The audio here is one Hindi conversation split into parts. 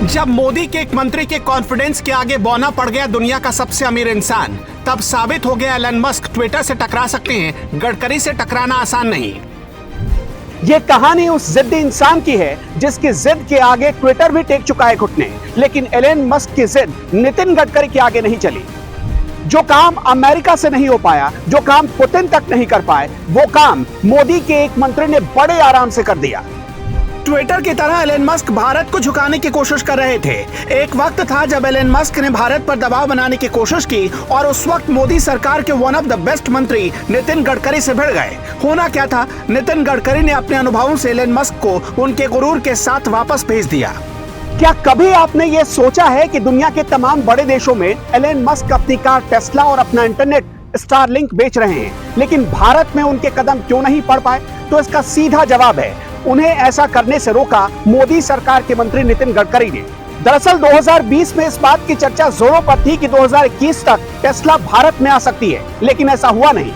जब मोदी के एक मंत्री के कॉन्फिडेंस के आगे बौना पड़ गया दुनिया का सबसे अमीर इंसान, तब साबित हो गया एलन मस्क ट्विटर से टकरा सकते हैं, गडकरी से टकराना आसान नहीं। ये कहानी उस जिद्दी इंसान की है जिसकी जिद के आगे ट्विटर भी टेक चुका है घुटने, लेकिन एलन मस्क की जिद नितिन गडकरी के आगे नहीं चली। जो काम अमेरिका से नहीं हो पाया, जो काम पुतिन तक नहीं कर पाए, वो काम मोदी के एक मंत्री ने बड़े आराम से कर दिया। ट्विटर की तरह एलन मस्क भारत को झुकाने की कोशिश कर रहे थे। एक वक्त था जब एलन मस्क ने भारत पर दबाव बनाने की कोशिश की और उस वक्त मोदी सरकार के वन ऑफ द बेस्ट मंत्री नितिन गडकरी से भिड़ गए। होना क्या था, नितिन गडकरी ने अपने अनुभवों से एलन मस्क को उनके गुरूर के साथ वापस भेज दिया। क्या कभी आपने ये सोचा है कि दुनिया के तमाम बड़े देशों में एलन मस्क अपनी कार टेस्ला और अपना इंटरनेट स्टारलिंक बेच रहे हैं, लेकिन भारत में उनके कदम क्यों नहीं पड़ पाए? तो इसका सीधा जवाब है, उन्हें ऐसा करने से रोका मोदी सरकार के मंत्री नितिन गडकरी ने। दरअसल 2020 में इस बात की चर्चा जोरों पर थी कि 2021 तक टेस्ला भारत में आ सकती है, लेकिन ऐसा हुआ नहीं।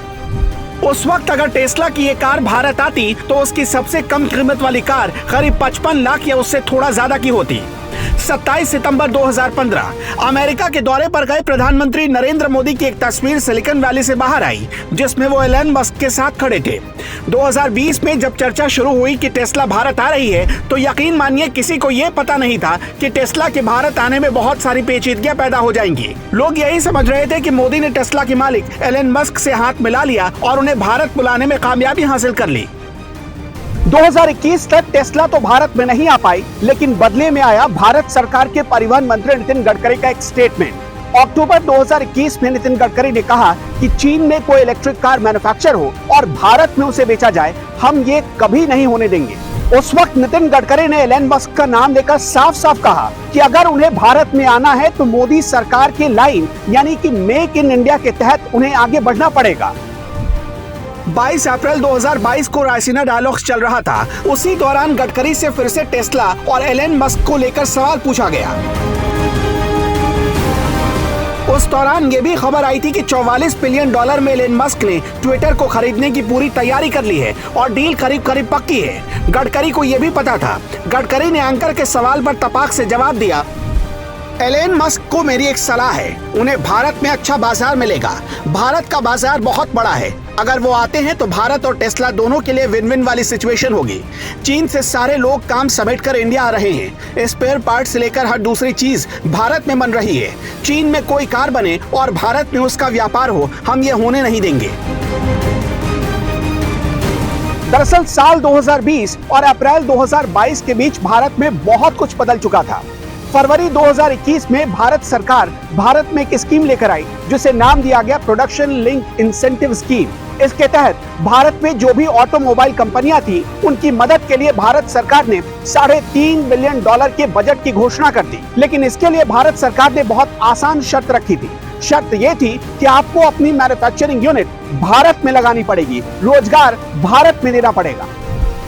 उस वक्त अगर टेस्ला की ये कार भारत आती तो उसकी सबसे कम कीमत वाली कार करीब 55 लाख या उससे थोड़ा ज्यादा की होती। 27 सितंबर 2015 अमेरिका के दौरे पर गए प्रधानमंत्री नरेंद्र मोदी की एक तस्वीर सिलिकॉन वैली से बाहर आई, जिसमें वो एलन मस्क के साथ खड़े थे। 2020 में जब चर्चा शुरू हुई कि टेस्ला भारत आ रही है, तो यकीन मानिए किसी को ये पता नहीं था कि टेस्ला के भारत आने में बहुत सारी पेचीदगियां पैदा हो जाएंगी। लोग यही समझ रहे थे कि मोदी ने टेस्ला के मालिक एलन मस्क से हाथ मिला लिया और उन्हें भारत बुलाने में कामयाबी हासिल कर ली। 2021 तक टेस्ला तो भारत में नहीं आ पाई, लेकिन बदले में आया भारत सरकार के परिवहन मंत्री नितिन गडकरी का एक स्टेटमेंट। अक्टूबर 2021 में नितिन गडकरी ने कहा कि चीन में कोई इलेक्ट्रिक कार मैन्युफैक्चर हो और भारत में उसे बेचा जाए, हम ये कभी नहीं होने देंगे। उस वक्त नितिन गडकरी ने एलन मस्क का नाम लेकर साफ साफ कहा कि अगर उन्हें भारत में आना है तो मोदी सरकार की लाइन यानी कि मेक इन इंडिया के तहत उन्हें आगे बढ़ना पड़ेगा। 22 अप्रैल 2022 को रायसीना डायलॉग्स चल रहा था। उसी दौरान गडकरी से फिर से टेस्ला और एलन मस्क को लेकर सवाल पूछा गया। उस दौरान ये भी खबर आई थी कि $44 बिलियन में एलन मस्क ने ट्विटर को खरीदने की पूरी तैयारी कर ली है और डील करीब करीब पक्की है। गडकरी को यह भी पता था। गडकरी ने एंकर के सवाल पर तपाक से जवाब दिया, एलन मस्क को मेरी एक सलाह है, उन्हें भारत में अच्छा बाजार मिलेगा। भारत का बाजार बहुत बड़ा है। अगर वो आते हैं तो भारत और टेस्ला दोनों के लिए विन विन वाली सिचुएशन होगी। चीन से सारे लोग काम समेटकर इंडिया आ रहे हैं। स्पेयर पार्ट से लेकर हर दूसरी चीज भारत में बन रही है। चीन में कोई कार बने और भारत में उसका व्यापार हो, हम ये होने नहीं देंगे। दरअसल साल 2020 और अप्रैल 2022 के बीच भारत में बहुत कुछ बदल चुका था। फरवरी 2021 में भारत सरकार भारत में एक स्कीम लेकर आई जिसे नाम दिया गया प्रोडक्शन लिंक इंसेंटिव स्कीम। इसके तहत भारत में जो भी ऑटोमोबाइल कंपनियां थी, उनकी मदद के लिए भारत सरकार ने $3.5 बिलियन के बजट की घोषणा कर दी। लेकिन इसके लिए भारत सरकार ने बहुत आसान शर्त रखी थी। शर्त ये थी कि आपको अपनी मैन्युफैक्चरिंग यूनिट भारत में लगानी पड़ेगी, रोजगार भारत में देना पड़ेगा।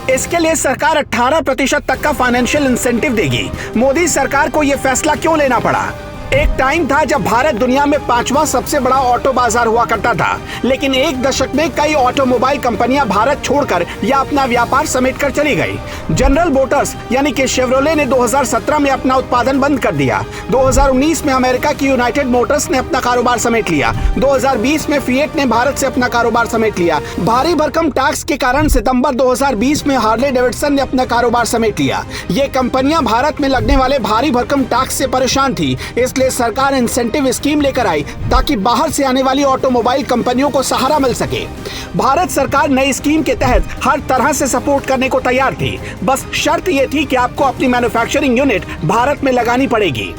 इसके लिए सरकार 18% तक का फाइनेंशियल इंसेंटिव देगी। मोदी सरकार को यह फैसला क्यों लेना पड़ा? एक टाइम था जब भारत दुनिया में 5वां सबसे बड़ा ऑटो बाजार हुआ करता था, लेकिन एक दशक में कई ऑटोमोबाइल कंपनियां भारत छोड़कर या अपना व्यापार समेटकर चली गई। जनरल मोटर्स यानी कि शेवरोले ने 2017 में अपना उत्पादन बंद कर दिया। 2019 में अमेरिका की यूनाइटेड मोटर्स ने अपना कारोबार समेट लिया। 2020 में फिएट ने भारत से अपना कारोबार समेट लिया। भारी भरकम टैक्स के कारण सितंबर 2020 में हार्ले डेविडसन ने अपना कारोबार समेट लिया। ये कंपनियां भारत में लगने वाले भारी भरकम टैक्स से परेशान थी, इसलिए सरकार इंसेंटिव स्कीम लेकर आई ताकि बाहर से आने वाली ऑटोमोबाइल कंपनियों को सहारा मिल सके। भारत सरकार नई स्कीम के तहत हर तरह से सपोर्ट करने को तैयार थी। बस शर्त यह थी कि आपको अपनी मैन्युफैक्चरिंग यूनिट भारत में लगानी पड़ेगी।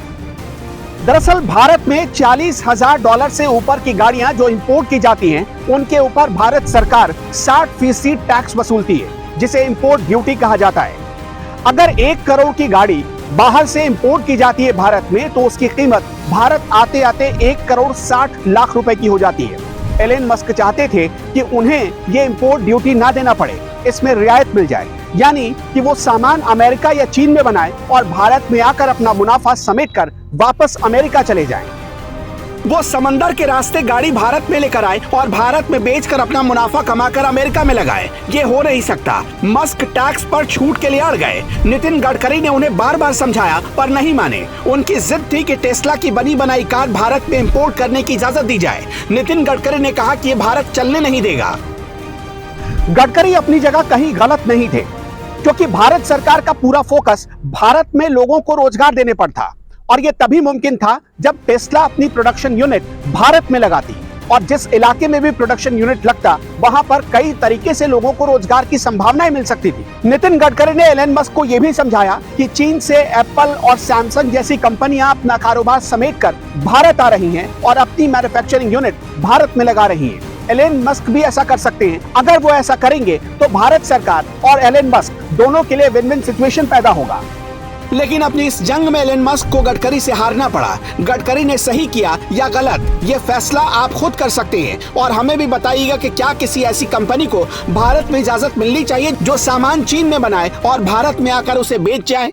दरअसल भारत में $40,000 से ऊपर की गाड़ियां जो इंपोर्ट की जाती हैं, उनके ऊपर भारत सरकार 60% टैक्स वसूलती है, जिसे इंपोर्ट ड्यूटी कहा जाता है। अगर 1 करोड़ की गाड़ी बाहर से इंपोर्ट की जाती है भारत में, तो उसकी कीमत भारत आते आते 1 करोड़ 60 लाख रुपए की हो जाती है। एलन मस्क चाहते थे कि उन्हें ये इंपोर्ट ड्यूटी ना देना पड़े, इसमें रियायत मिल जाए, यानी कि वो सामान अमेरिका या चीन में बनाए और भारत में आकर अपना मुनाफा समेटकर वापस अमेरिका चले जाएं। वो समंदर के रास्ते गाड़ी भारत में लेकर आए और भारत में बेचकर अपना मुनाफा कमाकर अमेरिका में लगाए। ये हो नहीं सकता। मस्क टैक्स पर छूट के लिए अड़ गए। नितिन गडकरी ने उन्हें बार बार समझाया पर नहीं माने। उनकी जिद थी कि टेस्ला की बनी बनाई कार भारत में इंपोर्ट करने की इजाजत दी जाए। नितिन गडकरी ने कहा कि ये भारत चलने नहीं देगा। गडकरी अपनी जगह कहीं गलत नहीं थे, क्योंकि भारत सरकार का पूरा फोकस भारत में लोगों को रोजगार देने पर था और यह तभी मुमकिन था जब टेस्ला अपनी प्रोडक्शन यूनिट भारत में लगाती और जिस इलाके में भी प्रोडक्शन यूनिट लगता वहां पर कई तरीके से लोगों को रोजगार की संभावनाएं मिल सकती थी। नितिन गडकरी ने एलन मस्क को यह भी समझाया कि चीन से एप्पल और सैमसंग जैसी कंपनियां अपना कारोबार समेटकर भारत आ रही हैं और अपनी मैन्युफैक्चरिंग यूनिट भारत में लगा रही हैं। एलन मस्क भी ऐसा कर सकते हैं। अगर वो ऐसा करेंगे तो भारत सरकार और एलन मस्क दोनों के लिए विन विन सिचुएशन पैदा होगा। लेकिन अपनी इस जंग में एलन मस्क को गडकरी से हारना पड़ा। गडकरी ने सही किया या गलत, ये फैसला आप खुद कर सकते हैं और हमें भी बताइएगा कि क्या किसी ऐसी कंपनी को भारत में इजाजत मिलनी चाहिए जो सामान चीन में बनाए और भारत में आकर उसे बेच जाए।